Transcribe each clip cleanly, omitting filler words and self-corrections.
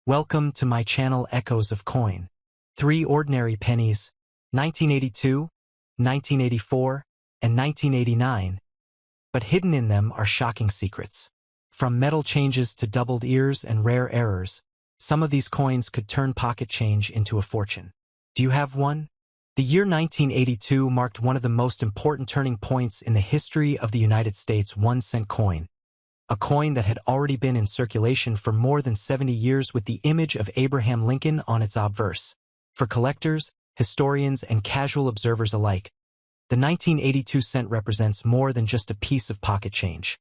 Welcome to my channel Echoes of Coin. 3 ordinary pennies, 1982, 1984, and 1989. But hidden in them are shocking secrets. From metal changes to doubled ears and rare errors, some of these coins could turn pocket change into a fortune. Do you have one? The year 1982 marked one of the most important turning points in the history of the United States 1-cent coin. A coin that had already been in circulation for more than 70 years with the image of Abraham Lincoln on its obverse. For collectors, historians, and casual observers alike, the 1982 cent represents more than just a piece of pocket change.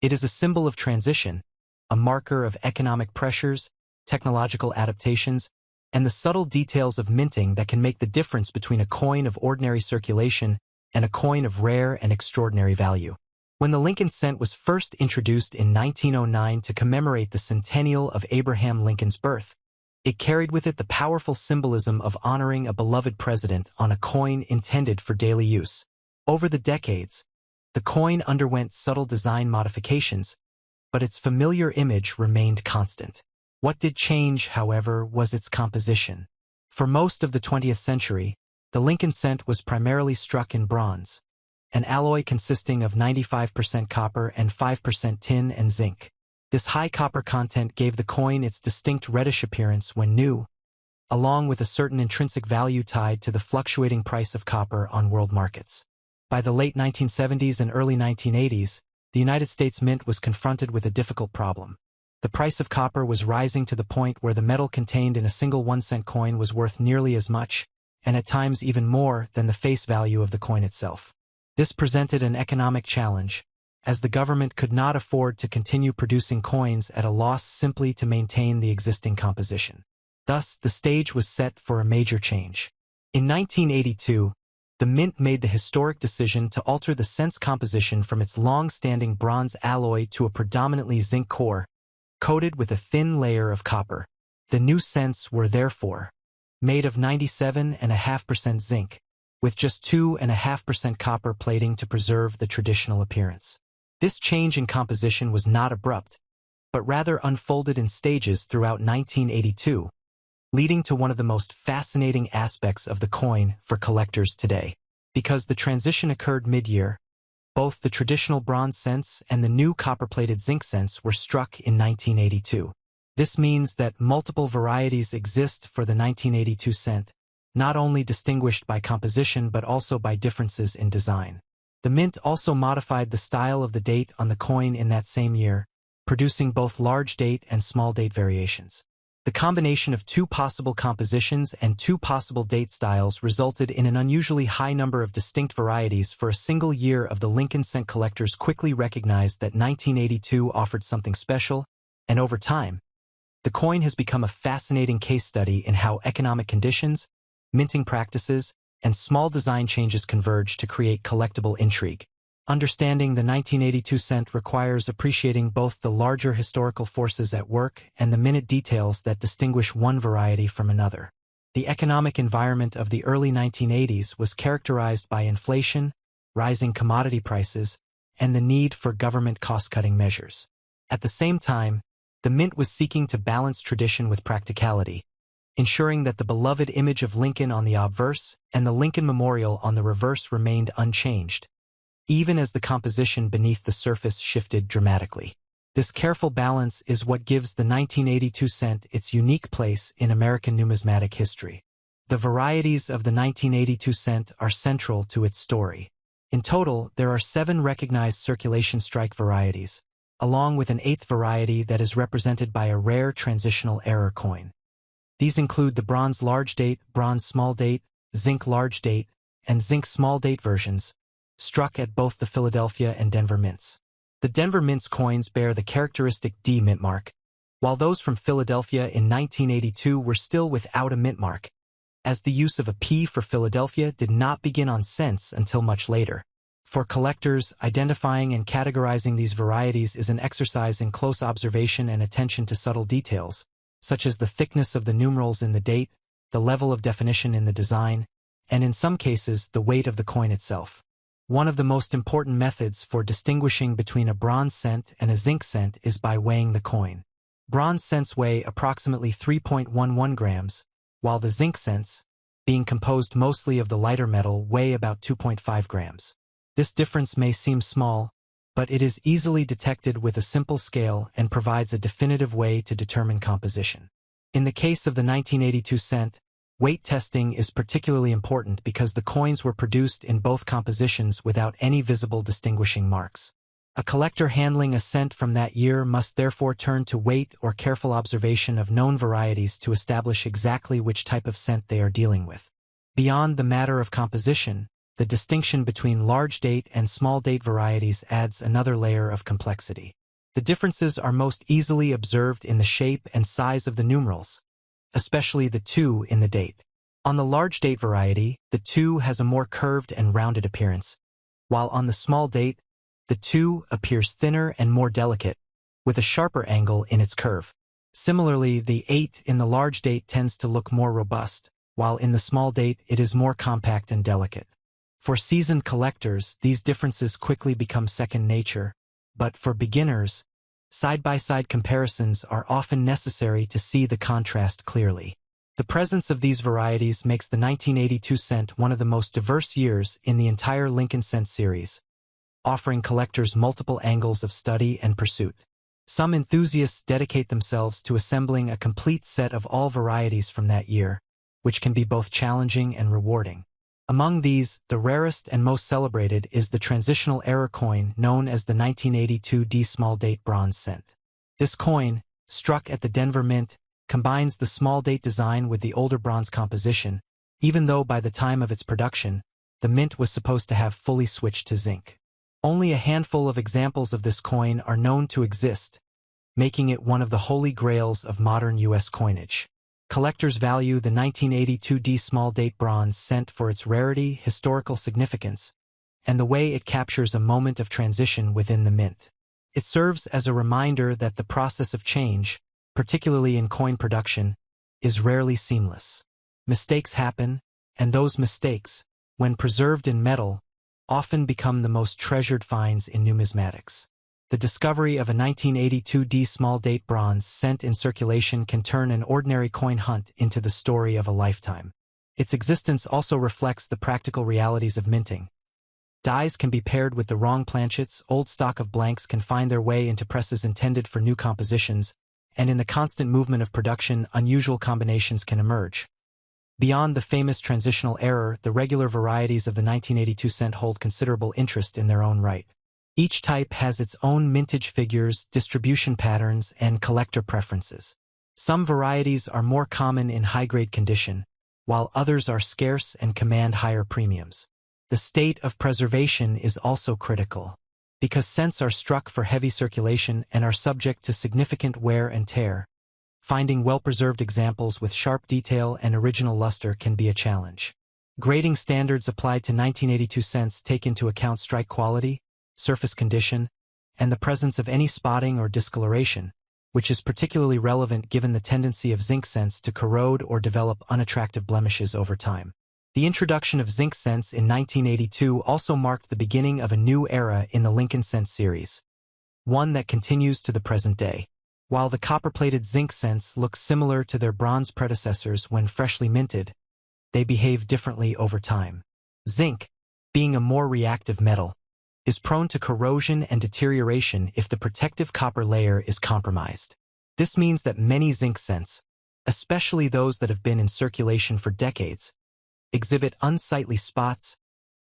It is a symbol of transition, a marker of economic pressures, technological adaptations, and the subtle details of minting that can make the difference between a coin of ordinary circulation and a coin of rare and extraordinary value. When the Lincoln cent was first introduced in 1909 to commemorate the centennial of Abraham Lincoln's birth, it carried with it the powerful symbolism of honoring a beloved president on a coin intended for daily use. Over the decades, the coin underwent subtle design modifications, but its familiar image remained constant. What did change, however, was its composition. For most of the 20th century, the Lincoln cent was primarily struck in bronze, an alloy consisting of 95% copper and 5% tin and zinc. This high copper content gave the coin its distinct reddish appearance when new, along with a certain intrinsic value tied to the fluctuating price of copper on world markets. By the late 1970s and early 1980s, the United States Mint was confronted with a difficult problem. The price of copper was rising to the point where the metal contained in a single 1-cent coin was worth nearly as much, and at times even more, than the face value of the coin itself. This presented an economic challenge, as the government could not afford to continue producing coins at a loss simply to maintain the existing composition. Thus, the stage was set for a major change. In 1982, the Mint made the historic decision to alter the cent's composition from its long-standing bronze alloy to a predominantly zinc core, coated with a thin layer of copper. The new cents were therefore made of 97.5% zinc, with just 2.5% copper plating to preserve the traditional appearance. This change in composition was not abrupt, but rather unfolded in stages throughout 1982, leading to one of the most fascinating aspects of the coin for collectors today. Because the transition occurred mid-year, both the traditional bronze cents and the new copper-plated zinc cents were struck in 1982. This means that multiple varieties exist for the 1982 cent, not only distinguished by composition but also by differences in design. The Mint also modified the style of the date on the coin in that same year, producing both large date and small date variations. The combination of 2 possible compositions and 2 possible date styles resulted in an unusually high number of distinct varieties for a single year. Of the Lincoln cent, collectors quickly recognized that 1982 offered something special, and over time, the coin has become a fascinating case study in how economic conditions, minting practices, and small design changes converge to create collectible intrigue. Understanding the 1982 cent requires appreciating both the larger historical forces at work and the minute details that distinguish one variety from another. The economic environment of the early 1980s was characterized by inflation, rising commodity prices, and the need for government cost-cutting measures. At the same time, the Mint was seeking to balance tradition with practicality, ensuring that the beloved image of Lincoln on the obverse and the Lincoln Memorial on the reverse remained unchanged, even as the composition beneath the surface shifted dramatically. This careful balance is what gives the 1982 cent its unique place in American numismatic history. The varieties of the 1982 cent are central to its story. In total, there are 7 recognized circulation strike varieties, along with an 8th variety that is represented by a rare transitional error coin. These include the bronze large date, bronze small date, zinc large date, and zinc small date versions, struck at both the Philadelphia and Denver mints. The Denver mint's coins bear the characteristic D mint mark, while those from Philadelphia in 1982 were still without a mint mark, as the use of a P for Philadelphia did not begin on cents until much later. For collectors, identifying and categorizing these varieties is an exercise in close observation and attention to subtle details, such as the thickness of the numerals in the date, the level of definition in the design, and in some cases, the weight of the coin itself. One of the most important methods for distinguishing between a bronze cent and a zinc cent is by weighing the coin. Bronze cents weigh approximately 3.11 grams, while the zinc cents, being composed mostly of the lighter metal, weigh about 2.5 grams. This difference may seem small, but it is easily detected with a simple scale and provides a definitive way to determine composition. In the case of the 1982 cent, weight testing is particularly important because the coins were produced in both compositions without any visible distinguishing marks. A collector handling a cent from that year must therefore turn to weight or careful observation of known varieties to establish exactly which type of cent they are dealing with. Beyond the matter of composition, the distinction between large date and small date varieties adds another layer of complexity. The differences are most easily observed in the shape and size of the numerals, especially the 2 in the date. On the large date variety, the 2 has a more curved and rounded appearance, while on the small date, the 2 appears thinner and more delicate, with a sharper angle in its curve. Similarly, the 8 in the large date tends to look more robust, while in the small date it is more compact and delicate. For seasoned collectors, these differences quickly become second nature, but for beginners, side-by-side comparisons are often necessary to see the contrast clearly. The presence of these varieties makes the 1982 cent one of the most diverse years in the entire Lincoln cent series, offering collectors multiple angles of study and pursuit. Some enthusiasts dedicate themselves to assembling a complete set of all varieties from that year, which can be both challenging and rewarding. Among these, the rarest and most celebrated is the transitional era coin known as the 1982 D small date bronze cent. This coin, struck at the Denver Mint, combines the small date design with the older bronze composition, even though by the time of its production, the mint was supposed to have fully switched to zinc. Only a handful of examples of this coin are known to exist, making it one of the holy grails of modern U.S. coinage. Collectors value the 1982 D small date bronze cent for its rarity, historical significance, and the way it captures a moment of transition within the mint. It serves as a reminder that the process of change, particularly in coin production, is rarely seamless. Mistakes happen, and those mistakes, when preserved in metal, often become the most treasured finds in numismatics. The discovery of a 1982 D small date bronze cent in circulation can turn an ordinary coin hunt into the story of a lifetime. Its existence also reflects the practical realities of minting. Dies can be paired with the wrong planchets, old stock of blanks can find their way into presses intended for new compositions, and in the constant movement of production, unusual combinations can emerge. Beyond the famous transitional error, the regular varieties of the 1982 cent hold considerable interest in their own right. Each type has its own mintage figures, distribution patterns, and collector preferences. Some varieties are more common in high-grade condition, while others are scarce and command higher premiums. The state of preservation is also critical, because cents are struck for heavy circulation and are subject to significant wear and tear. Finding well-preserved examples with sharp detail and original luster can be a challenge. Grading standards applied to 1982 cents take into account strike quality, surface condition, and the presence of any spotting or discoloration, which is particularly relevant given the tendency of zinc cents to corrode or develop unattractive blemishes over time. The introduction of zinc cents in 1982 also marked the beginning of a new era in the Lincoln cent series, one that continues to the present day. While the copper-plated zinc cents look similar to their bronze predecessors when freshly minted, they behave differently over time. Zinc, being a more reactive metal, is prone to corrosion and deterioration if the protective copper layer is compromised. This means that many zinc cents, especially those that have been in circulation for decades, exhibit unsightly spots,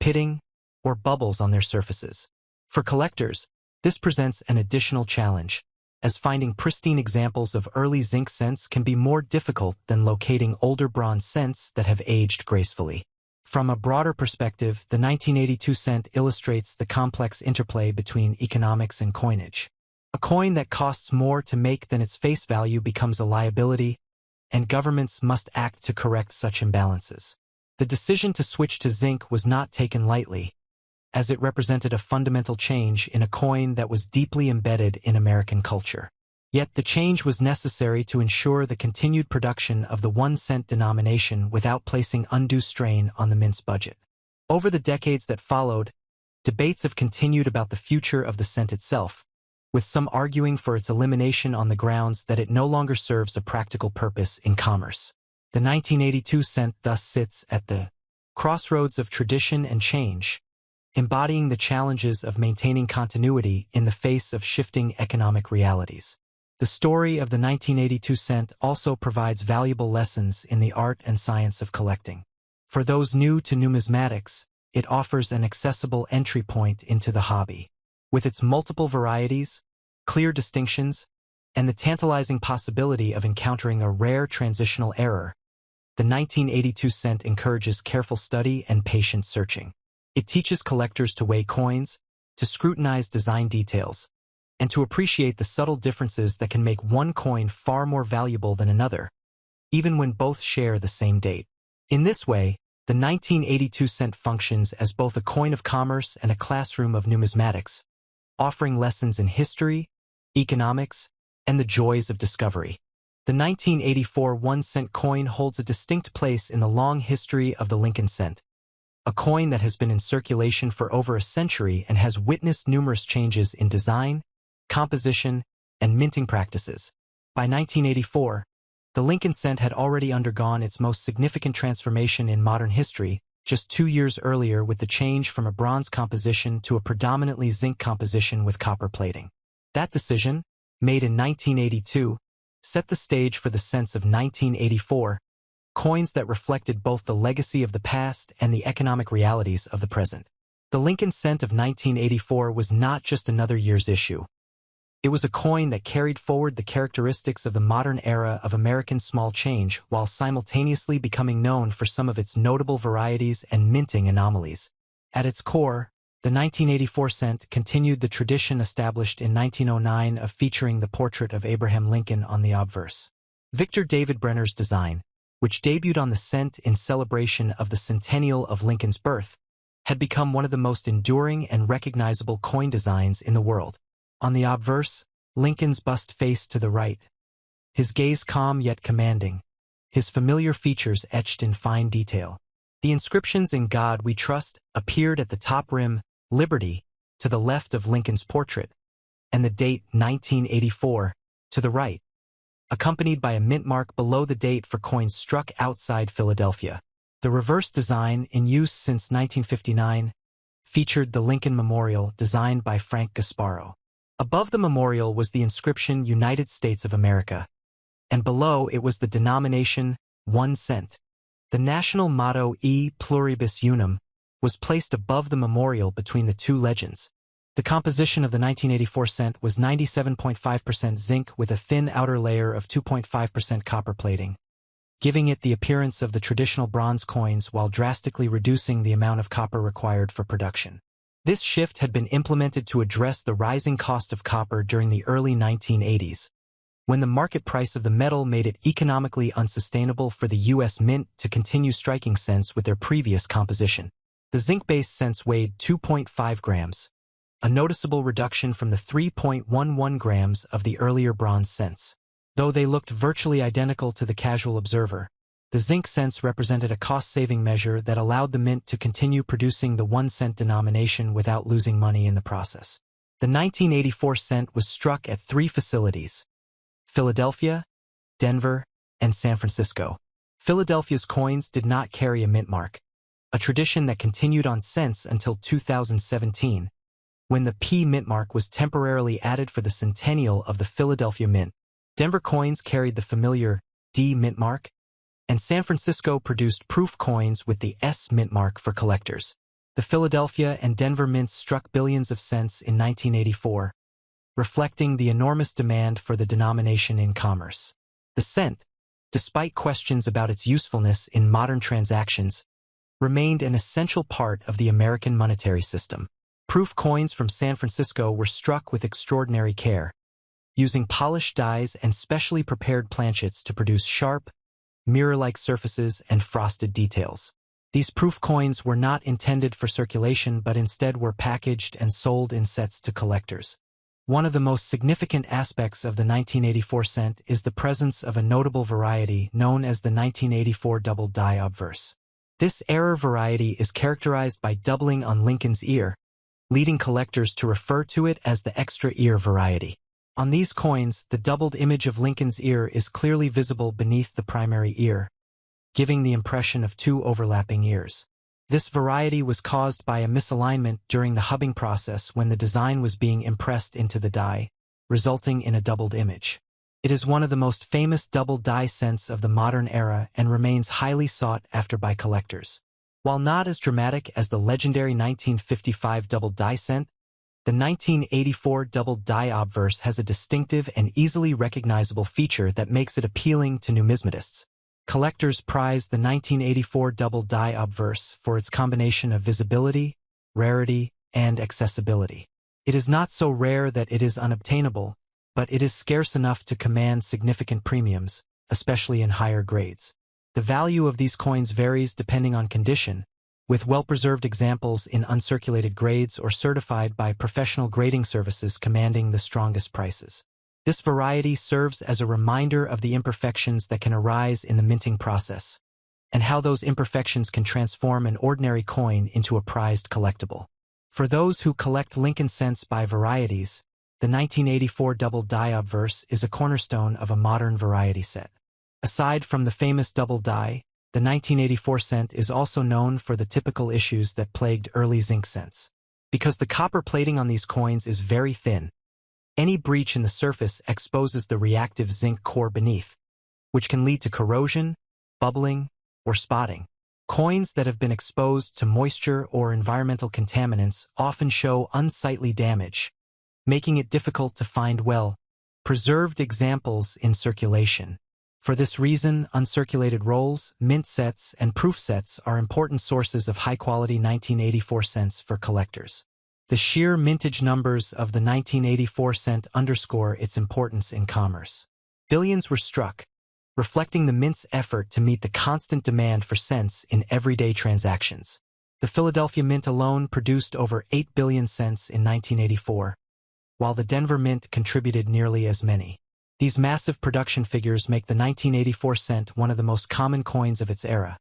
pitting, or bubbles on their surfaces. For collectors, this presents an additional challenge, as finding pristine examples of early zinc cents can be more difficult than locating older bronze cents that have aged gracefully. From a broader perspective, the 1982 cent illustrates the complex interplay between economics and coinage. A coin that costs more to make than its face value becomes a liability, and governments must act to correct such imbalances. The decision to switch to zinc was not taken lightly, as it represented a fundamental change in a coin that was deeply embedded in American culture. Yet the change was necessary to ensure the continued production of the 1-cent denomination without placing undue strain on the mint's budget. Over the decades that followed, debates have continued about the future of the cent itself, with some arguing for its elimination on the grounds that it no longer serves a practical purpose in commerce. The 1982 cent thus sits at the crossroads of tradition and change, embodying the challenges of maintaining continuity in the face of shifting economic realities. The story of the 1982 cent also provides valuable lessons in the art and science of collecting. For those new to numismatics, it offers an accessible entry point into the hobby. With its multiple varieties, clear distinctions, and the tantalizing possibility of encountering a rare transitional error, the 1982 cent encourages careful study and patient searching. It teaches collectors to weigh coins, to scrutinize design details, and to appreciate the subtle differences that can make one coin far more valuable than another, even when both share the same date. In this way, the 1982 cent functions as both a coin of commerce and a classroom of numismatics, offering lessons in history, economics, and the joys of discovery. The 1984 1-cent coin holds a distinct place in the long history of the Lincoln cent, a coin that has been in circulation for over a century and has witnessed numerous changes in design, composition, and minting practices. By 1984, the Lincoln cent had already undergone its most significant transformation in modern history, just 2 years earlier with the change from a bronze composition to a predominantly zinc composition with copper plating. That decision, made in 1982, set the stage for the cents of 1984, coins that reflected both the legacy of the past and the economic realities of the present. The Lincoln cent of 1984 was not just another year's issue. It was a coin that carried forward the characteristics of the modern era of American small change while simultaneously becoming known for some of its notable varieties and minting anomalies. At its core, the 1984 cent continued the tradition established in 1909 of featuring the portrait of Abraham Lincoln on the obverse. Victor David Brenner's design, which debuted on the cent in celebration of the centennial of Lincoln's birth, had become one of the most enduring and recognizable coin designs in the world. On the obverse, Lincoln's bust faced to the right, his gaze calm yet commanding, his familiar features etched in fine detail. The inscriptions "In God We Trust" appeared at the top rim, "Liberty" to the left of Lincoln's portrait, and the date 1984 to the right, accompanied by a mint mark below the date for coins struck outside Philadelphia. The reverse design, in use since 1959, featured the Lincoln Memorial designed by Frank Gasparo. Above the memorial was the inscription "United States of America," and below it was the denomination 1 cent. The national motto "E pluribus unum" was placed above the memorial between the two legends. The composition of the 1984 cent was 97.5% zinc with a thin outer layer of 2.5% copper plating, giving it the appearance of the traditional bronze coins while drastically reducing the amount of copper required for production. This shift had been implemented to address the rising cost of copper during the early 1980s, when the market price of the metal made it economically unsustainable for the U.S. Mint to continue striking cents with their previous composition. The zinc-based cents weighed 2.5 grams, a noticeable reduction from the 3.11 grams of the earlier bronze cents. Though they looked virtually identical to the casual observer, the zinc cents represented a cost-saving measure that allowed the mint to continue producing the 1 cent denomination without losing money in the process. The 1984 cent was struck at 3 facilities: Philadelphia, Denver, and San Francisco. Philadelphia's coins did not carry a mint mark, a tradition that continued on cents until 2017, when the P mint mark was temporarily added for the centennial of the Philadelphia Mint. Denver coins carried the familiar D mint mark, and San Francisco produced proof coins with the S mint mark for collectors. The Philadelphia and Denver mints struck billions of cents in 1984, reflecting the enormous demand for the denomination in commerce. The cent, despite questions about its usefulness in modern transactions, remained an essential part of the American monetary system. Proof coins from San Francisco were struck with extraordinary care, using polished dies and specially prepared planchets to produce sharp, mirror-like surfaces and frosted details. These proof coins were not intended for circulation but instead were packaged and sold in sets to collectors. One of the most significant aspects of the 1984 cent is the presence of a notable variety known as the 1984 double die obverse. This error variety is characterized by doubling on Lincoln's ear, leading collectors to refer to it as the extra ear variety. On these coins, the doubled image of Lincoln's ear is clearly visible beneath the primary ear, giving the impression of two overlapping ears. This variety was caused by a misalignment during the hubbing process when the design was being impressed into the die, resulting in a doubled image. It is one of the most famous double die cents of the modern era and remains highly sought after by collectors. While not as dramatic as the legendary 1955 double die cent, the 1984 double die obverse has a distinctive and easily recognizable feature that makes it appealing to numismatists. Collectors prize the 1984 double die obverse for its combination of visibility, rarity, and accessibility. It is not so rare that it is unobtainable, but it is scarce enough to command significant premiums, especially in higher grades. The value of these coins varies depending on condition, with well-preserved examples in uncirculated grades or certified by professional grading services commanding the strongest prices. This variety serves as a reminder of the imperfections that can arise in the minting process, and how those imperfections can transform an ordinary coin into a prized collectible. For those who collect Lincoln cents by varieties, the 1984 double die obverse is a cornerstone of a modern variety set. Aside from the famous double die, the 1984 cent is also known for the typical issues that plagued early zinc cents. Because the copper plating on these coins is very thin, any breach in the surface exposes the reactive zinc core beneath, which can lead to corrosion, bubbling, or spotting. Coins that have been exposed to moisture or environmental contaminants often show unsightly damage, making it difficult to find well-preserved examples in circulation. For this reason, uncirculated rolls, mint sets, and proof sets are important sources of high-quality 1984 cents for collectors. The sheer mintage numbers of the 1984 cent underscore its importance in commerce. Billions were struck, reflecting the mint's effort to meet the constant demand for cents in everyday transactions. The Philadelphia Mint alone produced over 8 billion cents in 1984, while the Denver Mint contributed nearly as many. These massive production figures make the 1984 cent one of the most common coins of its era.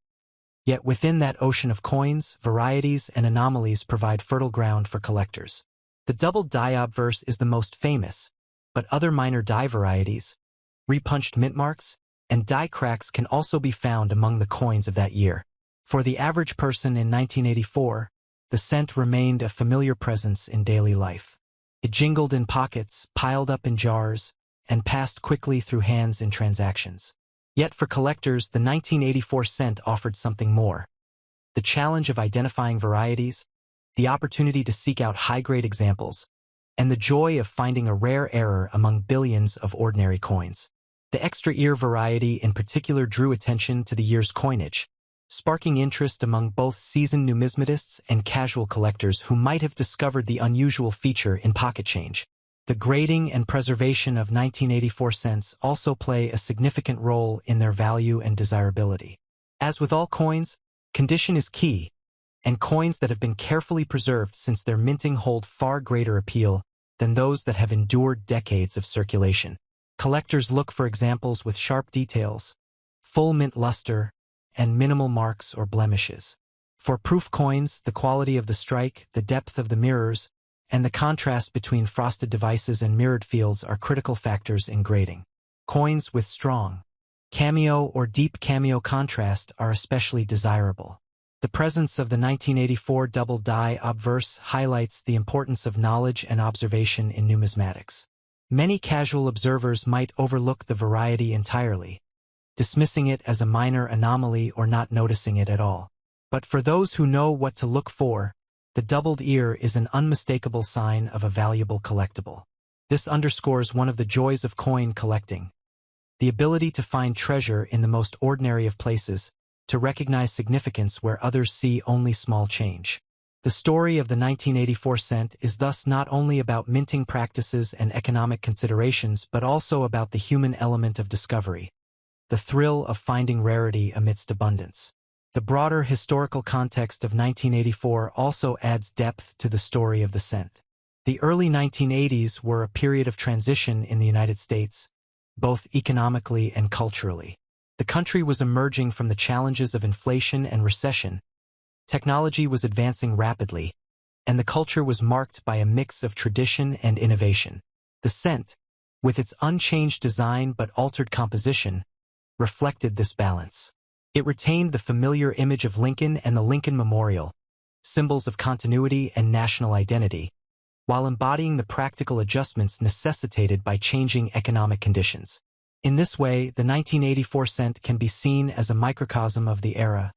Yet within that ocean of coins, varieties and anomalies provide fertile ground for collectors. The double die obverse is the most famous, but other minor die varieties, repunched mint marks, and die cracks can also be found among the coins of that year. For the average person in 1984, the cent remained a familiar presence in daily life. It jingled in pockets, piled up in jars, and passed quickly through hands in transactions. Yet for collectors, the 1984 cent offered something more. The challenge of identifying varieties, the opportunity to seek out high-grade examples, and the joy of finding a rare error among billions of ordinary coins. The extra ear variety in particular drew attention to the year's coinage, sparking interest among both seasoned numismatists and casual collectors who might have discovered the unusual feature in pocket change. The grading and preservation of 1984 cents also play a significant role in their value and desirability. As with all coins, condition is key, and coins that have been carefully preserved since their minting hold far greater appeal than those that have endured decades of circulation. Collectors look for examples with sharp details, full mint luster, and minimal marks or blemishes. For proof coins, the quality of the strike, the depth of the mirrors, and the contrast between frosted devices and mirrored fields are critical factors in grading. Coins with strong cameo or deep cameo contrast are especially desirable. The presence of the 1984 double die obverse highlights the importance of knowledge and observation in numismatics. Many casual observers might overlook the variety entirely, dismissing it as a minor anomaly or not noticing it at all. But for those who know what to look for, the doubled ear is an unmistakable sign of a valuable collectible. This underscores one of the joys of coin collecting: the ability to find treasure in the most ordinary of places, to recognize significance where others see only small change. The story of the 1984 cent is thus not only about minting practices and economic considerations but also about the human element of discovery, the thrill of finding rarity amidst abundance. The broader historical context of 1984 also adds depth to the story of the cent. The early 1980s were a period of transition in the United States, both economically and culturally. The country was emerging from the challenges of inflation and recession. Technology was advancing rapidly, and the culture was marked by a mix of tradition and innovation. The cent, with its unchanged design but altered composition, reflected this balance. It retained the familiar image of Lincoln and the Lincoln Memorial, symbols of continuity and national identity, while embodying the practical adjustments necessitated by changing economic conditions. In this way, the 1984 cent can be seen as a microcosm of the era,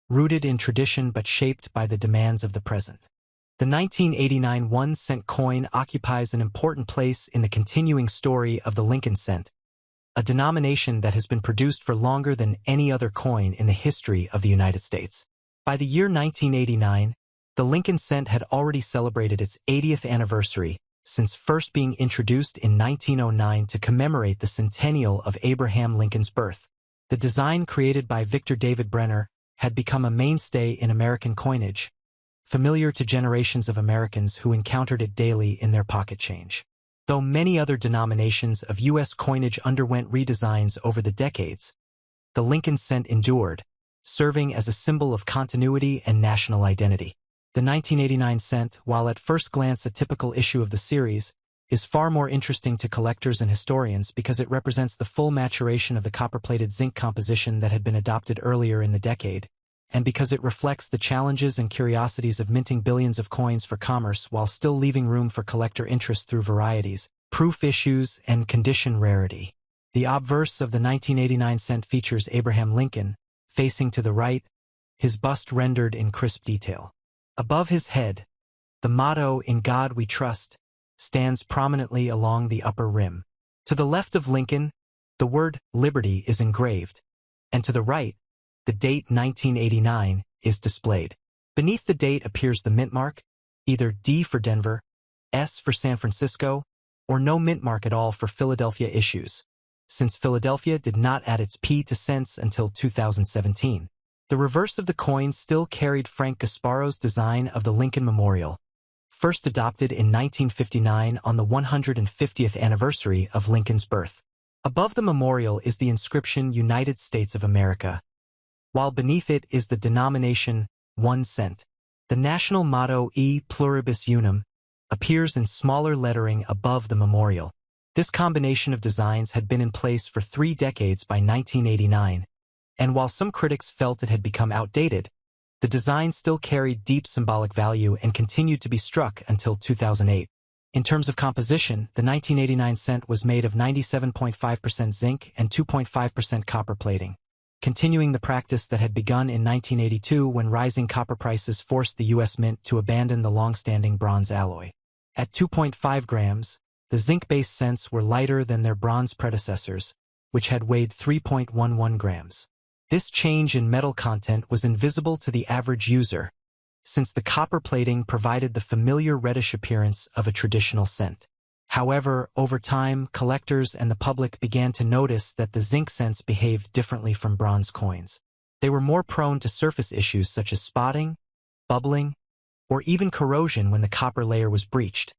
rooted in tradition but shaped by the demands of the present. The 1989 1-cent coin occupies an important place in the continuing story of the Lincoln cent, a denomination that has been produced for longer than any other coin in the history of the United States. By the year 1989, the Lincoln cent had already celebrated its 80th anniversary, since first being introduced in 1909 to commemorate the centennial of Abraham Lincoln's birth. The design created by Victor David Brenner had become a mainstay in American coinage, familiar to generations of Americans who encountered it daily in their pocket change. Though many other denominations of U.S. coinage underwent redesigns over the decades, the Lincoln cent endured, serving as a symbol of continuity and national identity. The 1989 cent, while at first glance a typical issue of the series, is far more interesting to collectors and historians because it represents the full maturation of the copper-plated zinc composition that had been adopted earlier in the decade, and because it reflects the challenges and curiosities of minting billions of coins for commerce while still leaving room for collector interest through varieties, proof issues, and condition rarity. The obverse of the 1989 cent features Abraham Lincoln, facing to the right, his bust rendered in crisp detail. Above his head, the motto, "In God We Trust," stands prominently along the upper rim. To the left of Lincoln, the word Liberty is engraved, and to the right, the date 1989 is displayed. Beneath the date appears the mint mark, either D for Denver, S for San Francisco, or no mint mark at all for Philadelphia issues, since Philadelphia did not add its P to cents until 2017. The reverse of the coin still carried Frank Gasparo's design of the Lincoln Memorial, first adopted in 1959 on the 150th anniversary of Lincoln's birth. Above the memorial is the inscription United States of America, while beneath it is the denomination 1 cent. The national motto E Pluribus Unum appears in smaller lettering above the memorial. This combination of designs had been in place for 3 decades by 1989, and while some critics felt it had become outdated, the design still carried deep symbolic value and continued to be struck until 2008. In terms of composition, the 1989 cent was made of 97.5% zinc and 2.5% copper plating, continuing the practice that had begun in 1982 when rising copper prices forced the U.S. Mint to abandon the long-standing bronze alloy. At 2.5 grams, the zinc-based cents were lighter than their bronze predecessors, which had weighed 3.11 grams. This change in metal content was invisible to the average user, since the copper plating provided the familiar reddish appearance of a traditional cent. However, over time, collectors and the public began to notice that the zinc cents behaved differently from bronze coins. They were more prone to surface issues such as spotting, bubbling, or even corrosion when the copper layer was breached,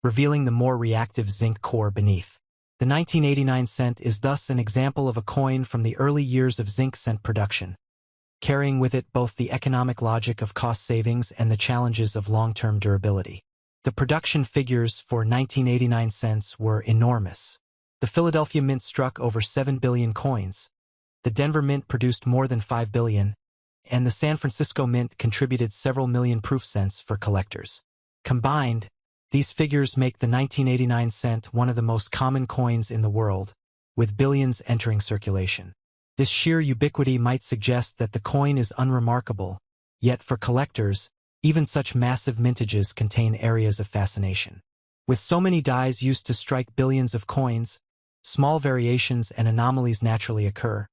revealing the more reactive zinc core beneath. The 1989 cent is thus an example of a coin from the early years of zinc cent production, carrying with it both the economic logic of cost savings and the challenges of long-term durability. The production figures for 1989 cents were enormous. The Philadelphia Mint struck over 7 billion coins, the Denver Mint produced more than 5 billion, and the San Francisco Mint contributed several million proof cents for collectors. Combined, these figures make the 1989 cent one of the most common coins in the world, with billions entering circulation. This sheer ubiquity might suggest that the coin is unremarkable, yet for collectors, even such massive mintages contain areas of fascination. With so many dies used to strike billions of coins, small variations and anomalies naturally occur,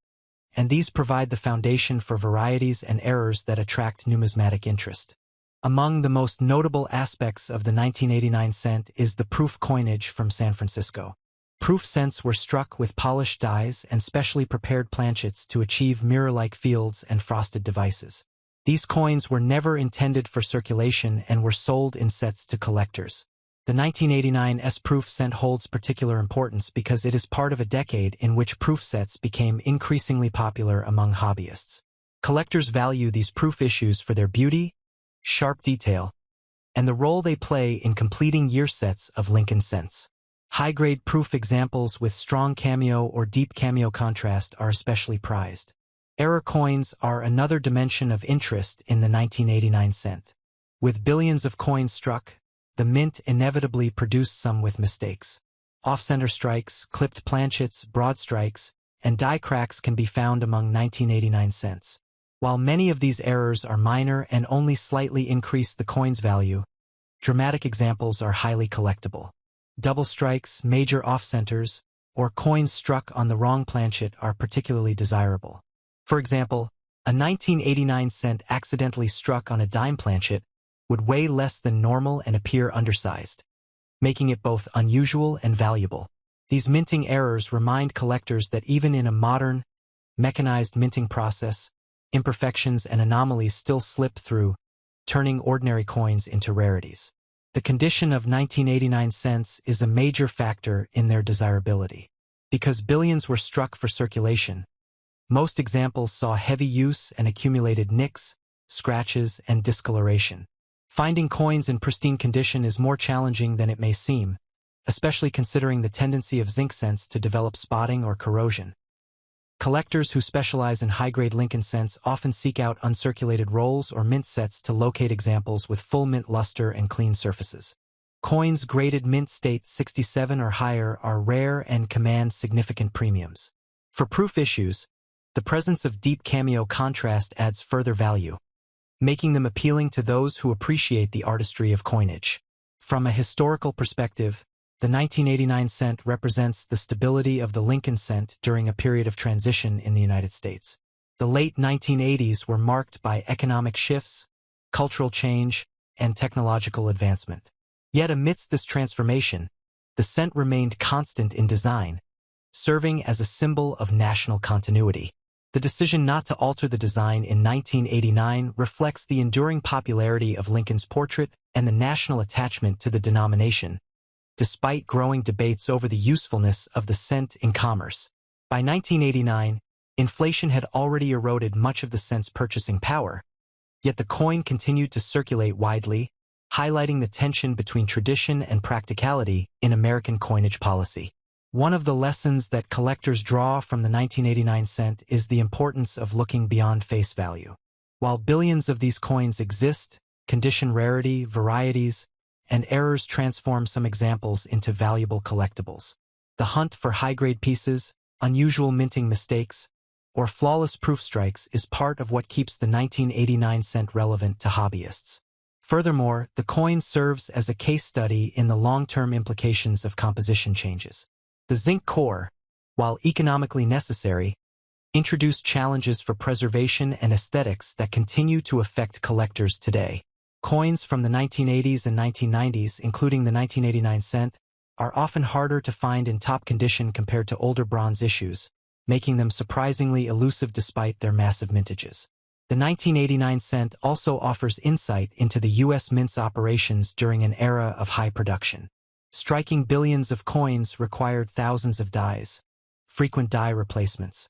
and these provide the foundation for varieties and errors that attract numismatic interest. Among the most notable aspects of the 1989 cent is the proof coinage from San Francisco. Proof cents were struck with polished dies and specially prepared planchets to achieve mirror-like fields and frosted devices. These coins were never intended for circulation and were sold in sets to collectors. The 1989 S-proof cent holds particular importance because it is part of a decade in which proof sets became increasingly popular among hobbyists. Collectors value these proof issues for their beauty, sharp detail, and the role they play in completing year sets of Lincoln cents. High-grade proof examples with strong cameo or deep cameo contrast are especially prized. Error coins are another dimension of interest in the 1989 cent. With billions of coins struck, the mint inevitably produced some with mistakes. Off-center strikes, clipped planchets, broad strikes, and die cracks can be found among 1989 cents. While many of these errors are minor and only slightly increase the coin's value, dramatic examples are highly collectible. Double strikes, major off-centers, or coins struck on the wrong planchet are particularly desirable. For example, a 1989 cent accidentally struck on a dime planchet would weigh less than normal and appear undersized, making it both unusual and valuable. These minting errors remind collectors that even in a modern, mechanized minting process, imperfections and anomalies still slip through, turning ordinary coins into rarities. The condition of 1989 cents is a major factor in their desirability. Because billions were struck for circulation, most examples saw heavy use and accumulated nicks, scratches, and discoloration. Finding coins in pristine condition is more challenging than it may seem, especially considering the tendency of zinc cents to develop spotting or corrosion. Collectors who specialize in high-grade Lincoln cents often seek out uncirculated rolls or mint sets to locate examples with full mint luster and clean surfaces. Coins graded mint state 67 or higher are rare and command significant premiums. For proof issues, the presence of deep cameo contrast adds further value, making them appealing to those who appreciate the artistry of coinage. From a historical perspective, the 1989 cent represents the stability of the Lincoln cent during a period of transition in the United States. The late 1980s were marked by economic shifts, cultural change, and technological advancement. Yet amidst this transformation, the cent remained constant in design, serving as a symbol of national continuity. The decision not to alter the design in 1989 reflects the enduring popularity of Lincoln's portrait and the national attachment to the denomination, despite growing debates over the usefulness of the cent in commerce. By 1989, inflation had already eroded much of the cent's purchasing power, yet the coin continued to circulate widely, highlighting the tension between tradition and practicality in American coinage policy. One of the lessons that collectors draw from the 1989 cent is the importance of looking beyond face value. While billions of these coins exist, condition rarity, varieties, and errors transform some examples into valuable collectibles. The hunt for high-grade pieces, unusual minting mistakes, or flawless proof strikes is part of what keeps the 1989 cent relevant to hobbyists. Furthermore, the coin serves as a case study in the long-term implications of composition changes. The zinc core, while economically necessary, introduced challenges for preservation and aesthetics that continue to affect collectors today. Coins from the 1980s and 1990s, including the 1989 cent, are often harder to find in top condition compared to older bronze issues, making them surprisingly elusive despite their massive mintages. The 1989 cent also offers insight into the U.S. Mint's operations during an era of high production. Striking billions of coins required thousands of dies, frequent die replacements,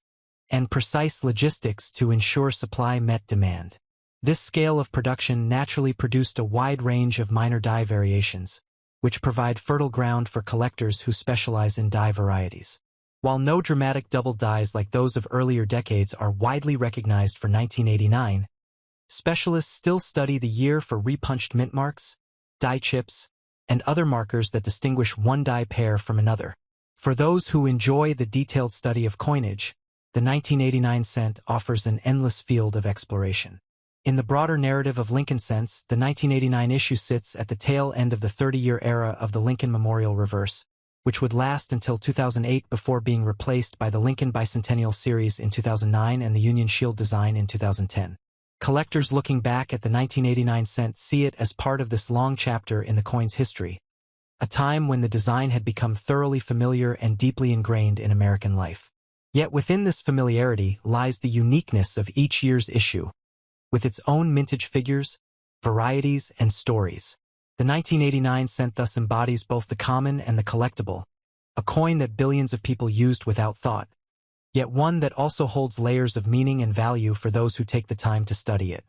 and precise logistics to ensure supply met demand. This scale of production naturally produced a wide range of minor die variations, which provide fertile ground for collectors who specialize in die varieties. While no dramatic double dies like those of earlier decades are widely recognized for 1989, specialists still study the year for repunched mint marks, die chips, and other markers that distinguish one die pair from another. For those who enjoy the detailed study of coinage, the 1989 cent offers an endless field of exploration. In the broader narrative of Lincoln cents, the 1989 issue sits at the tail end of the 30-year era of the Lincoln Memorial Reverse, which would last until 2008 before being replaced by the Lincoln Bicentennial Series in 2009 and the Union Shield design in 2010. Collectors looking back at the 1989 cent see it as part of this long chapter in the coin's history, a time when the design had become thoroughly familiar and deeply ingrained in American life. Yet within this familiarity lies the uniqueness of each year's issue, with its own mintage figures, varieties, and stories. The 1989 cent thus embodies both the common and the collectible, a coin that billions of people used without thought, yet one that also holds layers of meaning and value for those who take the time to study it.